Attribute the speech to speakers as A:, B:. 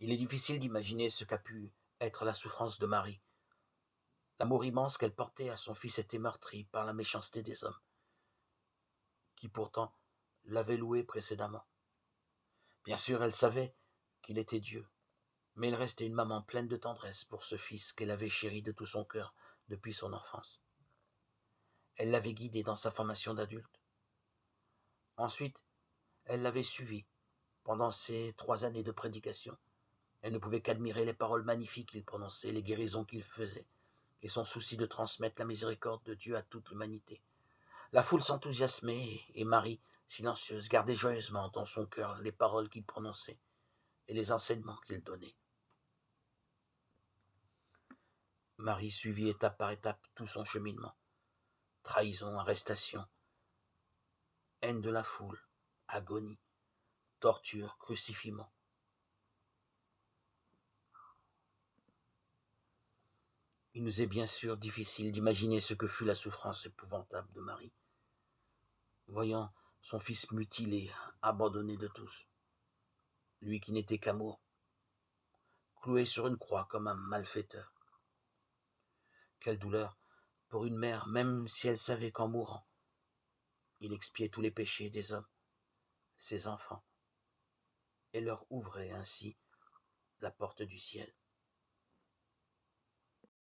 A: Il est difficile d'imaginer ce qu'a pu être la souffrance de Marie. L'amour immense qu'elle portait à son fils était meurtri par la méchanceté des hommes, qui pourtant l'avaient loué précédemment. Bien sûr, elle savait qu'il était Dieu, mais il restait une maman pleine de tendresse pour ce fils qu'elle avait chéri de tout son cœur depuis son enfance. Elle l'avait guidé dans sa formation d'adulte. Ensuite, elle l'avait suivi pendant ces 3 années de prédication. Elle ne pouvait qu'admirer les paroles magnifiques qu'il prononçait, les guérisons qu'il faisait, et son souci de transmettre la miséricorde de Dieu à toute l'humanité. La foule s'enthousiasmait, et Marie, silencieuse, gardait joyeusement dans son cœur les paroles qu'il prononçait et les enseignements qu'il donnait. Marie suivit étape par étape tout son cheminement. Trahison, arrestation, haine de la foule, agonie, torture, crucifixion. Il nous est bien sûr difficile d'imaginer ce que fut la souffrance épouvantable de Marie, voyant son fils mutilé, abandonné de tous, lui qui n'était qu'amour, cloué sur une croix comme un malfaiteur. Quelle douleur pour une mère, même si elle savait qu'en mourant, il expiait tous les péchés des hommes, ses enfants, et leur ouvrait ainsi la porte du ciel.